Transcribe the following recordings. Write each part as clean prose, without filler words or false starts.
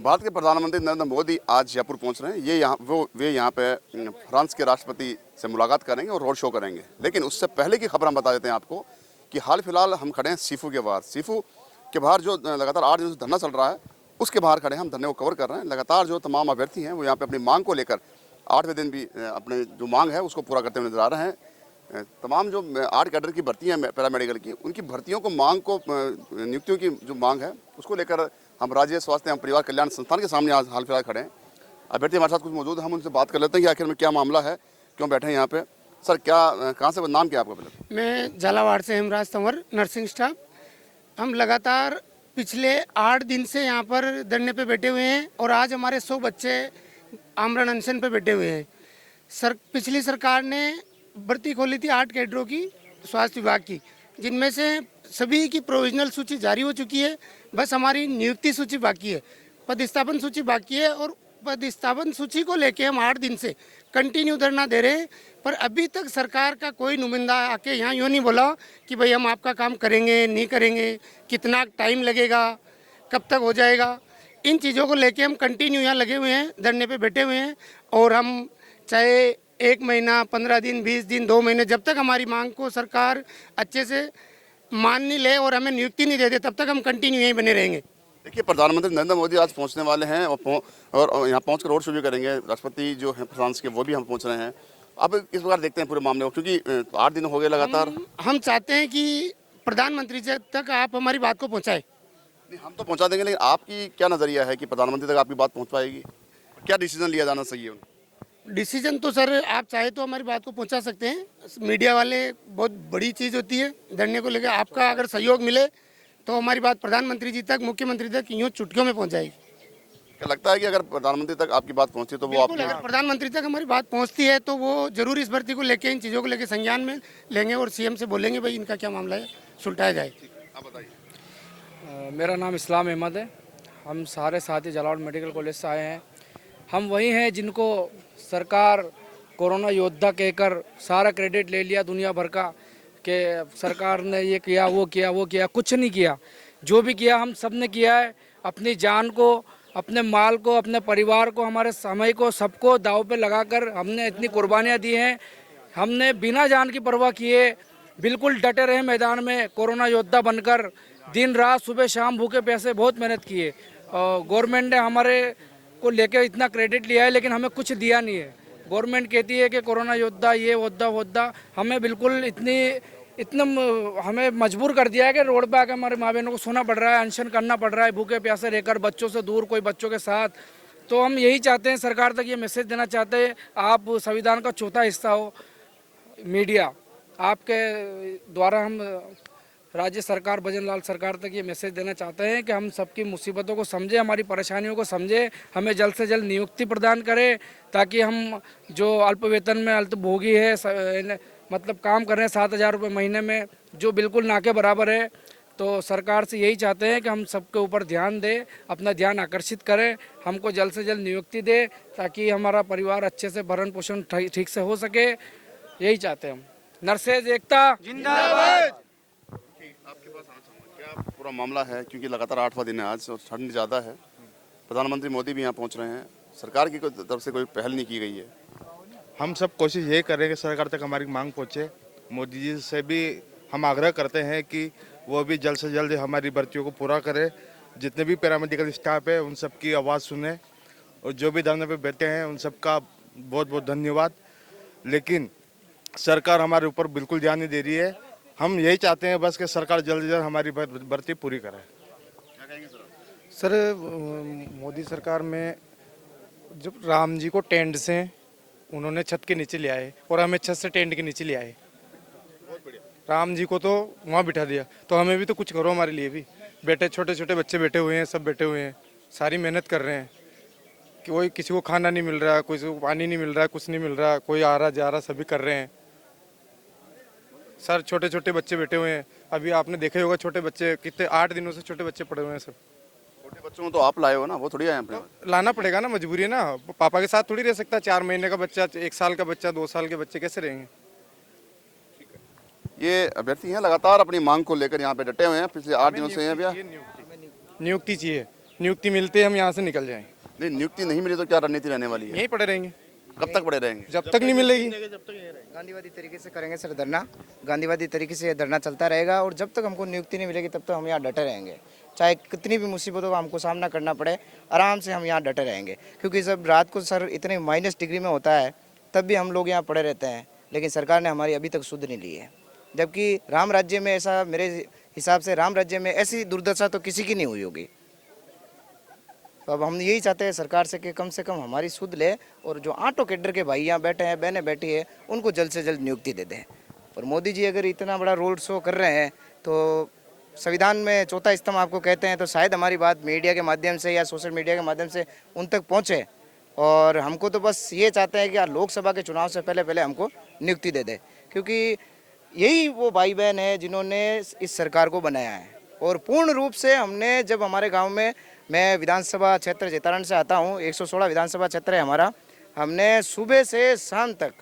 भारत के प्रधानमंत्री नरेंद्र मोदी आज जयपुर पहुंच रहे हैं। वे यहाँ पे फ्रांस के राष्ट्रपति से मुलाकात करेंगे और रोड शो करेंगे। लेकिन उससे पहले की खबर हम बता देते हैं आपको कि हाल फिलहाल हम खड़े हैं सीफू के बाहर। सीफू के बाहर जो लगातार 8 दिन से धरना चल रहा है, उसके बाहर खड़े हैं। हम धरने को कवर कर रहे हैं। लगातार जो तमाम अभ्यर्थी हैं वो यहाँ पे अपनी मांग को लेकर 8वें दिन भी अपने जो मांग है उसको पूरा करते हुए नजर आ रहे हैं। तमाम जो 8 कैडर की भर्तियाँ हैं पैरामेडिकल की, उनकी भर्तियों को नियुक्तियों की जो मांग है उसको लेकर हम राज्य स्वास्थ्य एवं परिवार कल्याण संस्थान के सामने आज हाल फिलहाल खड़े हैं। अभ्यर्थी हमारे साथ कुछ मौजूद हैं, हम उनसे बात कर लेते हैं कि आखिर में क्या मामला है, क्यों बैठे हैं यहाँ पे। सर कहाँ से, नाम क्या है आपका पहले? मैं झालावाड़ से हेमराज तंवर, नर्सिंग स्टाफ। हम लगातार पिछले 8 दिन से यहाँ पर धरने पे बैठे हुए हैं और आज हमारे 100 बच्चे आमरण अनशन पे बैठे हुए हैं। पिछली सरकार ने भर्ती खोली थी 8 कैडरों की स्वास्थ्य विभाग की, जिनमें से सभी की प्रोविजनल सूची जारी हो चुकी है। बस हमारी नियुक्ति सूची बाकी है, पदस्थापन सूची बाकी है। और पदस्थापन सूची को लेके हम 8 दिन से कंटिन्यू धरना दे रहे हैं, पर अभी तक सरकार का कोई नुमाइंदा आके यहाँ यूँ नहीं बोला कि भाई हम आपका काम करेंगे, नहीं करेंगे, कितना टाइम लगेगा, कब तक हो जाएगा। इन चीज़ों को लेके हम कंटिन्यू यहाँ लगे हुए हैं, धरने पे बैठे हुए हैं। और हम चाहे 1 महीना, 15 दिन, 20 दिन, 2 महीने, जब तक हमारी मांग को सरकार अच्छे से मान नहीं ले और हमें नियुक्ति नहीं दे दे, तब तक हम कंटिन्यू यहीं बने रहेंगे। देखिए, प्रधानमंत्री नरेंद्र मोदी आज पहुंचने वाले हैं और यहाँ पहुंचकर रोड शो भी करेंगे। राष्ट्रपति जो हैं फ्रांस के, वो भी हम पहुंच रहे हैं। आप किस प्रकार देखते हैं पूरे मामले को, क्योंकि 8 दिन हो गए लगातार? हम चाहते हैं कि प्रधानमंत्री जी तक आप हमारी बात को पहुँचाएं। हम तो पहुँचा देंगे, लेकिन आपकी क्या नज़रिया है कि प्रधानमंत्री तक आपकी बात पहुँच पाएगी? क्या डिसीजन लिया जाना चाहिए? डिसीजन तो सर आप चाहे तो हमारी बात को पहुंचा सकते हैं। मीडिया वाले बहुत बड़ी चीज़ होती है धरने को लेकर। आपका अगर सहयोग मिले तो हमारी बात प्रधानमंत्री जी तक, मुख्यमंत्री तक यूँ चुटकियों में पहुंच जाएगी। क्या लगता है कि अगर प्रधानमंत्री तक आपकी बात पहुंची तो वो आप, अगर प्रधानमंत्री तक हमारी बात पहुंचती है तो वो जरूर इस भर्ती को लेकर, इन चीज़ों को लेकर संज्ञान में लेंगे और सीएम से बोलेंगे भाई इनका क्या मामला है, सुलटाया जाए। आप बताइए। मेरा नाम इस्लाम अहमद है। हम सारे साथी झालावाड़ मेडिकल कॉलेज से आए हैं। हम वही हैं जिनको सरकार कोरोना योद्धा कहकर सारा क्रेडिट ले लिया दुनिया भर का, कि सरकार ने ये किया, वो किया, वो किया। कुछ नहीं किया। जो भी किया हम सब ने किया है। अपनी जान को, अपने माल को, अपने परिवार को, हमारे समय को, सबको दाव पे लगाकर हमने इतनी कुर्बानियाँ दी हैं। हमने बिना जान की परवाह किए बिल्कुल डटे रहे मैदान में, कोरोना योद्धा बनकर दिन रात सुबह शाम भूखे प्यासे बहुत मेहनत किए। गवर्नमेंट ने हमारे को लेकर इतना क्रेडिट लिया है, लेकिन हमें कुछ दिया नहीं है। गवर्नमेंट कहती है कि कोरोना योद्धा ये वोद्धा, हमें बिल्कुल इतना हमें मजबूर कर दिया है कि रोड पे आकर हमारे माँ बहनों को सोना पड़ रहा है, अनशन करना पड़ रहा है, भूखे प्यासे रहकर, बच्चों से दूर, कोई बच्चों के साथ। तो हम यही चाहते हैं, सरकार तक ये मैसेज देना चाहते हैं, आप संविधान का चौथा हिस्सा हो मीडिया, आपके द्वारा हम राज्य सरकार, भजन लाल सरकार तक ये मैसेज देना चाहते हैं कि हम सबकी मुसीबतों को समझे, हमारी परेशानियों को समझे, हमें जल्द से जल्द नियुक्ति प्रदान करें, ताकि हम जो अल्प वेतन में अल्पभोगी है, मतलब काम कर रहे हैं 7,000 रुपये महीने में, जो बिल्कुल ना के बराबर है। तो सरकार से यही चाहते हैं कि हम सबके ऊपर ध्यान दें, अपना ध्यान आकर्षित करें, हमको जल्द से जल्द नियुक्ति दे, ताकि हमारा परिवार अच्छे से भरण पोषण ठीक से हो सके। यही चाहते हैं हम। नर्सेज एकता जिंदाबाद। आपके पास आना चाहूँगा, क्या पूरा मामला है, क्योंकि लगातार 8वां दिन है आज और ठंड ज़्यादा है। प्रधानमंत्री मोदी भी यहाँ पहुँच रहे हैं। सरकार की तरफ से कोई पहल नहीं की गई है। हम सब कोशिश ये करें कि सरकार तक हमारी मांग पहुँचे। मोदी जी से भी हम आग्रह करते हैं कि वो भी जल्द से जल्द हमारी भर्तियों को पूरा करे। जितने भी पैरामेडिकल स्टाफ है उन सब की आवाज़ सुने, और जो भी धरने पे बैठे हैं उन सब का बहुत बहुत धन्यवाद। लेकिन सरकार हमारे ऊपर बिल्कुल ध्यान नहीं दे रही है। हम यही चाहते हैं बस कि सरकार जल्द से जल्द हमारी भर्ती पूरी करे। क्या कहेंगे सर, मोदी सरकार में जब राम जी को टेंट से उन्होंने छत के नीचे ले आए और हमें छत से टेंट के नीचे ले आए। राम जी को तो वहाँ बिठा दिया, तो हमें भी तो कुछ करो हमारे लिए भी। बेटे, छोटे छोटे बच्चे बैठे हुए हैं, सब बैठे हुए हैं, सारी मेहनत कर रहे हैं कि कोई, किसी को खाना नहीं मिल रहा, किसी को पानी नहीं मिल रहा, कुछ नहीं मिल रहा, कोई आ रहा जा रहा, सभी कर रहे हैं। सर, छोटे छोटे बच्चे बैठे हुए हैं। अभी आपने देखा होगा छोटे बच्चे कितने, 8 दिनों से छोटे बच्चे पड़े हुए हैं सब। छोटे बच्चों को तो आप लाए हो ना, वो थोड़ी आए अपने। लाना पड़ेगा ना, मजबूरी है ना। पापा के साथ थोड़ी रह सकता। 4 महीने का बच्चा, 1 साल का बच्चा, 2 साल के बच्चे कैसे रहेंगे? ये अभ्यर्थी हैं लगातार अपनी मांग को लेकर यहाँ पे डटे हुए हैं, पिछले 8 दिनों से हैं। भैया नियुक्ति चाहिए, नियुक्ति मिलते हम यहाँ से निकल जाएं। नहीं, नियुक्ति नहीं मिली तो क्या रणनीति रहने वाली है? यहीं पड़े रहेंगे कब तक पड़े रहेंगे? जब तक नहीं मिलेगी। गांधीवादी तरीके से करेंगे सर धरना, गांधीवादी तरीके से धरना चलता रहेगा और जब तक हमको नियुक्ति नहीं मिलेगी तब तक हम यहाँ डटे रहेंगे। चाहे कितनी भी मुसीबतों का हमको सामना करना पड़े, आराम से हम यहाँ डटे रहेंगे। क्योंकि जब रात को सर इतने -डिग्री में होता है तब भी हम लोग यहाँ पड़े रहते हैं, लेकिन सरकार ने हमारी अभी तक सुध नहीं ली है। जबकि राम राज्य में ऐसा, मेरे हिसाब से राम राज्य में ऐसी दुर्दशा तो किसी की नहीं हुई होगी। तो अब हम यही चाहते हैं सरकार से कि कम हमारी सुध ले और जो ऑटो कैडर के भाई यहाँ बैठे हैं, बहनें बैठी है, उनको जल्द से जल्द नियुक्ति दे दें। और मोदी जी अगर इतना बड़ा रोड शो कर रहे हैं तो संविधान में चौथा स्तंभ आपको कहते हैं, तो शायद हमारी बात मीडिया के माध्यम से या सोशल मीडिया के माध्यम से उन तक पहुँचे। और हमको तो बस ये चाहते हैं कि लोकसभा के चुनाव से पहले हमको नियुक्ति दे दे, क्योंकि यही वो भाई बहन है जिन्होंने इस सरकार को बनाया है। और पूर्ण रूप से हमने, जब हमारे गांव में, मैं विधानसभा क्षेत्र जैतारण से आता हूं, 116 विधानसभा क्षेत्र है हमारा, हमने सुबह से शाम तक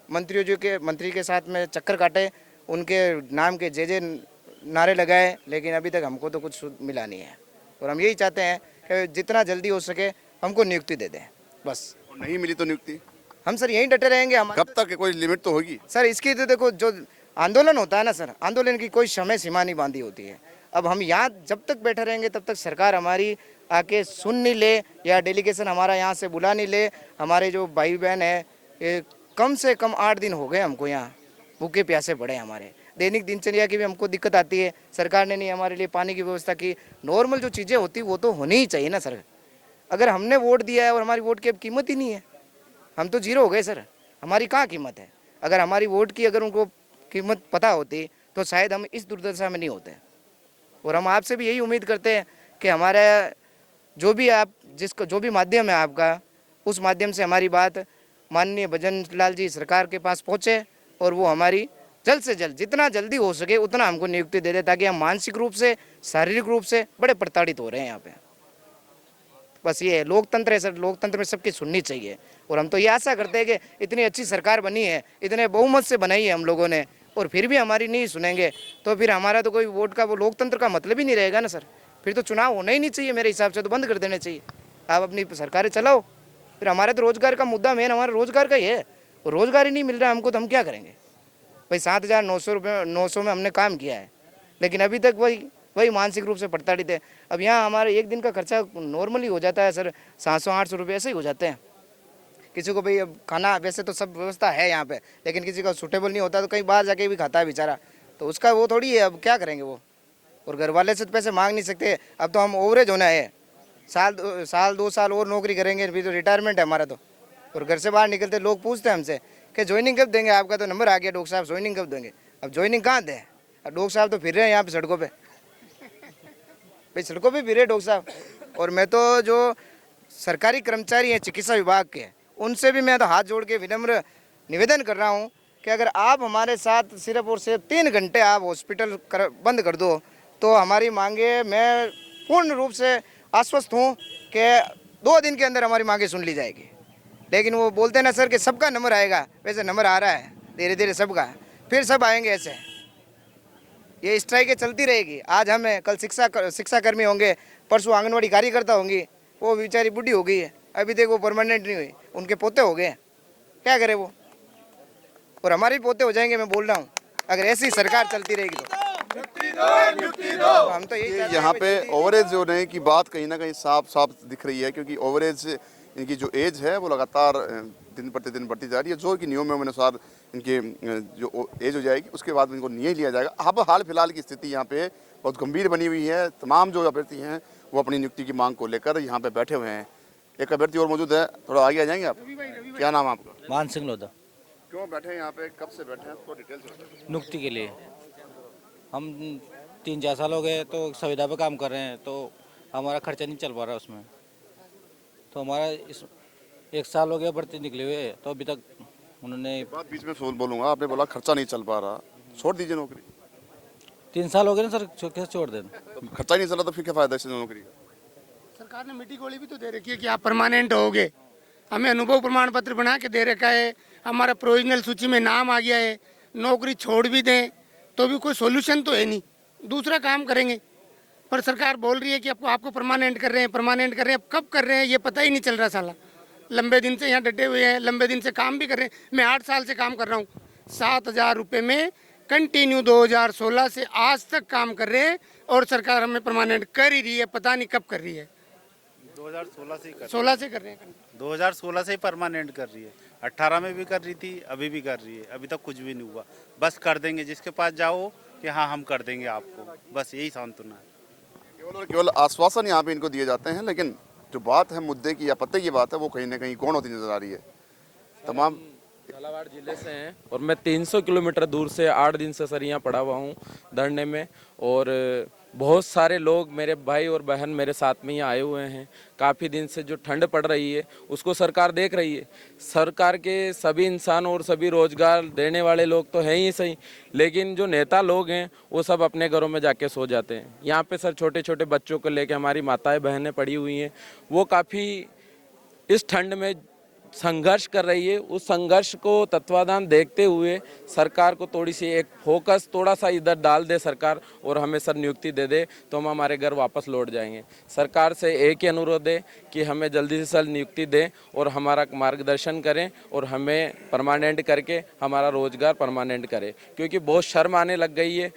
मंत्री के साथ में चक्कर काटे, उनके नाम के जे नारे लगाए, लेकिन अभी तक हमको तो कुछ मिला नहीं है। और हम यही चाहते हैं कि जितना जल्दी हो सके हमको नियुक्ति दे दें बस। और नहीं मिली तो नियुक्ति हम सर यहीं डटे रहेंगे। हम कब तक? कोई लिमिट तो होगी सर इसकी, तो देखो जो आंदोलन होता है ना सर, आंदोलन की कोई समय सीमा नहीं बांधी होती है। अब हम यहाँ जब तक बैठे रहेंगे तब तक सरकार हमारी आके सुन नहीं ले या डेलीगेशन हमारा यहाँ से बुला नहीं ले। हमारे जो भाई बहन है, ये कम से कम 8 दिन हो गए हमको यहाँ भूखे प्यासे पड़े। हमारे दैनिक दिनचर्या की भी हमको दिक्कत आती है। सरकार ने नहीं हमारे लिए पानी की व्यवस्था की। नॉर्मल जो चीज़ें होती वो तो होनी ही चाहिए ना सर। अगर हमने वोट दिया है और हमारी वोट की अब कीमत ही नहीं है, हम तो जीरो हो गए सर। हमारी कहाँ कीमत है? अगर हमारी वोट की अगर उनको कीमत पता होती तो शायद हम इस दुर्दशा में नहीं होते। और हम आपसे भी यही उम्मीद करते हैं कि हमारा जो भी माध्यम है आपका, उस माध्यम से हमारी बात माननीय भजन लाल जी सरकार के पास पहुँचे और वो हमारी जल्द से जल्द, जितना जल्दी हो सके उतना हमको नियुक्ति दे दे, ताकि हम मानसिक रूप से, शारीरिक रूप से बड़े प्रताड़ित हो रहे हैं यहाँ पे। बस ये है, लोकतंत्र है सर, लोकतंत्र में सबकी सुननी चाहिए। और हम तो ये आशा करते हैं कि इतनी अच्छी सरकार बनी है, इतने बहुमत से बनाई है हम लोगों ने, और फिर भी हमारी नहीं सुनेंगे तो फिर हमारा तो कोई वोट का, वो लोकतंत्र का मतलब ही नहीं रहेगा ना सर। फिर तो चुनाव होना ही नहीं चाहिए, मेरे हिसाब से तो बंद कर देने चाहिए। आप अपनी सरकारें चलाओ। फिर हमारे तो रोजगार का मुद्दा मेन हमारा रोजगार का ही है। रोजगार ही नहीं मिल रहा है हमको, तो हम क्या करेंगे भाई? 7,900 में हमने काम किया है, लेकिन अभी तक वही मानसिक रूप से प्रताड़ित है। अब यहाँ हमारे एक दिन का खर्चा नॉर्मली हो जाता है सर 700-800 रुपये ऐसे ही हो जाते हैं। किसी को भाई अब खाना, वैसे तो सब व्यवस्था है यहाँ पे, लेकिन किसी का सूटेबल नहीं होता तो कहीं बाहर जाके भी खाता है बेचारा, तो उसका वो थोड़ी है। अब क्या करेंगे वो? और घर वाले से तो पैसे मांग नहीं सकते। अब तो हम ओवरेज होना है, साल 2 साल और नौकरी करेंगे, फिर तो रिटायरमेंट है हमारा तो। और घर से बाहर निकलते लोग पूछते हैं हमसे कि ज्वाइनिंग कब देंगे? आपका तो नंबर आ गया डॉक्टर साहब, ज्वाइनिंग कब देंगे? अब ज्वाइनिंग कहाँ दें? अब डॉक्टर साहब तो फिर रहे हैं यहाँ पे सड़कों पे, भाई सड़कों पे फिर रहे डॉक्टर साहब। और मैं तो जो सरकारी कर्मचारी हैं चिकित्सा विभाग के, उनसे भी मैं तो हाथ जोड़ के विनम्र निवेदन कर रहा हूँ कि अगर आप हमारे साथ सिर्फ और सिर्फ 3 घंटे आप हॉस्पिटल बंद कर दो तो हमारी मांगे, मैं पूर्ण रूप से आश्वस्त हूँ कि 2 दिन के अंदर हमारी मांगे सुन ली जाएगी। लेकिन वो बोलते हैं ना सर कि सबका नंबर आएगा, वैसे नंबर आ रहा है धीरे धीरे सबका, फिर सब आएंगे ऐसे। ये स्ट्राइकें चलती रहेगी। आज हम हैं, कल शिक्षा कर्मी होंगे, परसों आंगनवाड़ी कार्यकर्ता होंगी। वो बेचारी बुढ़ी हो गई है, अभी तक वो परमानेंट नहीं हुई, उनके पोते हो गए, क्या करे वो? और हमारे भी पोते हो जाएंगे, मैं बोल रहा हूँ, अगर ऐसी सरकार चलती रहेगी तो हम तो यही यहाँ पे ओवरेज होने की बात कहीं ना कहीं साफ दिख रही है, क्योंकि ओवरेज इनकी जो एज है वो लगातार दिन प्रतिदिन बढ़ती जा रही है। जो कि नियमों के अनुसार इनके जो एज हो जाएगी उसके बाद इनको नहीं लिया जाएगा। अब हाल फिलहाल की स्थिति यहाँ पे बहुत गंभीर बनी हुई है। तमाम जो अभ्यर्थी हैं वो अपनी नियुक्ति की मांग को लेकर यहाँ पे बैठे हुए हैं। एक अभ्यर्थी और मौजूद है, थोड़ा आगे आ जाएंगे आप। क्या नाम है आपका? मान सिंह लोधा। क्यों बैठे हैं यहाँ पे, कब से बैठे हैं, थोड़ा डिटेल से? नियुक्ति के लिए हम 3-4 साल हो गए तो संविदा पे काम कर रहे हैं, तो हमारा खर्चा नहीं चल पा रहा उसमें। तो हमारा इस 1 साल हो गया भर्ती निकले हुए, तो अभी तक उन्होंने बात बीच में बोलूँगा, आपने बोला खर्चा नहीं चल पा रहा, छोड़ दीजिए नौकरी। 3 साल हो गए ना सर, कैसे छोड़ दें? तो खर्चा ही नहीं चला तो फिर क्या फायदा इस नौकरी का? सरकार ने मीठी गोली भी तो दे रखी है कि आप परमानेंट होगे। हमें अनुभव प्रमाण पत्र बना के दे रखा है, हमारा प्रोविजनल सूची में नाम आ गया है। नौकरी छोड़ भी दें तो भी कोई सोल्यूशन तो है नहीं, दूसरा काम करेंगे। पर सरकार बोल रही है कि आपको आपको परमानेंट कर रहे हैं, परमानेंट कर रहे हैं। अब कब कर रहे हैं ये पता ही नहीं चल रहा साला। लंबे दिन से यहाँ डटे हुए हैं, लंबे दिन से काम भी कर रहे हैं। मैं 8 साल से काम कर रहा हूँ, 7,000 रुपये में कंटिन्यू 2016 से आज तक काम कर रहे हैं, और सरकार हमें परमानेंट कर ही रही है, पता नहीं कब कर रही है। 2016 से ही कर 16 से कर रहे हैं। 2016 से ही परमानेंट कर रही है, 18 में भी कर रही थी, अभी भी कर रही है, अभी तक कुछ भी नहीं हुआ। बस कर देंगे, जिसके पास जाओ कि हाँ हम कर देंगे आपको, बस यही सांत्वना है। केवल और केवल आश्वासन यहाँ पे इनको दिए जाते हैं, लेकिन जो बात है मुद्दे की या पत्ते की बात है वो कहीं ना कहीं कौन होती नजर आ रही है। तमाम झालावाड़ जिले से हैं और मैं 300 किलोमीटर दूर से 8 दिन से सर यहाँ पड़ा हुआ हूँ धरने में, और बहुत सारे लोग मेरे भाई और बहन मेरे साथ में यहाँ आए हुए हैं। काफ़ी दिन से जो ठंड पड़ रही है उसको सरकार देख रही है। सरकार के सभी इंसान और सभी रोजगार देने वाले लोग तो हैं ही सही, लेकिन जो नेता लोग हैं वो सब अपने घरों में जाके सो जाते हैं। यहाँ पे सर छोटे छोटे बच्चों को लेके हमारी माताएं बहनें पड़ी हुई हैं, वो काफ़ी इस ठंड में संघर्ष कर रही है। उस संघर्ष को तत्वाधान देखते हुए सरकार को थोड़ी सी एक फोकस थोड़ा सा इधर डाल दे सरकार, और हमें सर नियुक्ति दे दे तो हम हमारे घर वापस लौट जाएंगे। सरकार से एक ही अनुरोध है कि हमें जल्दी से सर नियुक्ति दें और हमारा मार्गदर्शन करें और हमें परमानेंट करके हमारा रोजगार परमानेंट करें, क्योंकि बहुत शर्म आने लग गई है।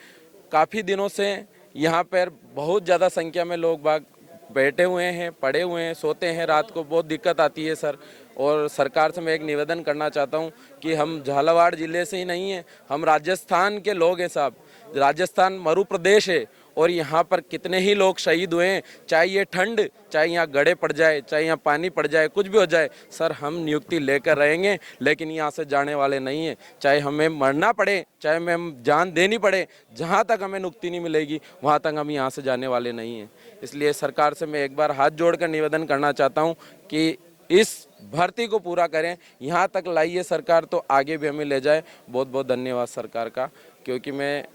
काफ़ी दिनों से यहाँ पर बहुत ज़्यादा संख्या में लोग बाग बैठे हुए हैं, पड़े हुए हैं, सोते हैं, रात को बहुत दिक्कत आती है सर। और सरकार से मैं एक निवेदन करना चाहता हूं कि हम झालावाड़ जिले से ही नहीं हैं, हम राजस्थान के लोग हैं साहब। राजस्थान मरु प्रदेश है और यहाँ पर कितने ही लोग शहीद हुए हैं, चाहे ये ठंड, चाहे यहाँ गड़े पड़ जाए, चाहे यहाँ पानी पड़ जाए, कुछ भी हो जाए सर, हम नियुक्ति लेकर रहेंगे, लेकिन यहाँ से जाने वाले नहीं हैं। चाहे हमें मरना पड़े, चाहे हमें जान देनी पड़े, जहाँ तक हमें नियुक्ति नहीं मिलेगी वहाँ तक हम यहाँ से जाने वाले नहीं हैं। इसलिए सरकार से मैं एक बार हाथ जोड़कर निवेदन करना चाहता हूँ कि इस भर्ती को पूरा करें, यहाँ तक लाइए सरकार तो आगे भी हमें ले जाए। बहुत बहुत धन्यवाद सरकार का, क्योंकि मैं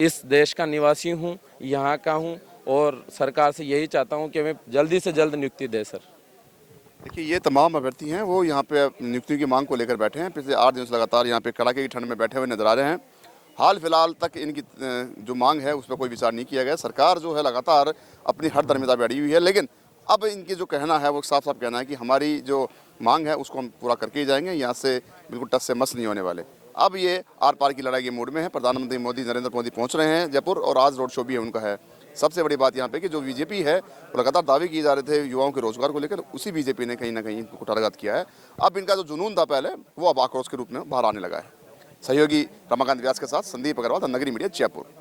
इस देश का निवासी हूँ, यहाँ का हूँ, और सरकार से यही चाहता हूँ कि हमें जल्दी से जल्द नियुक्ति दे सर। देखिए, ये तमाम अभ्यर्थी हैं वो यहाँ पे नियुक्ति की मांग को लेकर बैठे हैं। पिछले 8 दिनों से लगातार यहाँ पे कड़ाके की ठंड में बैठे हुए नजर आ रहे हैं। हाल फिलहाल तक इनकी जो मांग है उस पर कोई विचार नहीं किया गया। सरकार जो है लगातार अपनी हर दरमिदा पे अड़ी हुई है, लेकिन अब इनकी जो कहना है वो साफ साफ कहना है कि हमारी जो मांग है उसको हम पूरा करके ही जाएंगे, यहाँ से बिल्कुल टस से मस नहीं होने वाले। अब ये आर पार की लड़ाई के मूड में है। प्रधानमंत्री मोदी, नरेंद्र मोदी पहुंच रहे हैं जयपुर, और आज रोड शो भी है उनका है। सबसे बड़ी बात यहाँ पे कि जो बीजेपी है वो लगातार दावे किए जा रहे थे युवाओं के रोजगार को लेकर, उसी बीजेपी ने कहीं ना कहीं इनको कुठाराघात किया है। अब इनका जो जुनून था पहले वो अब आक्रोश के रूप में बाहर आने लगा है। सहयोगी रमाकांत व्यास के साथ संदीप अग्रवाल, नगरी मीडिया, जयपुर।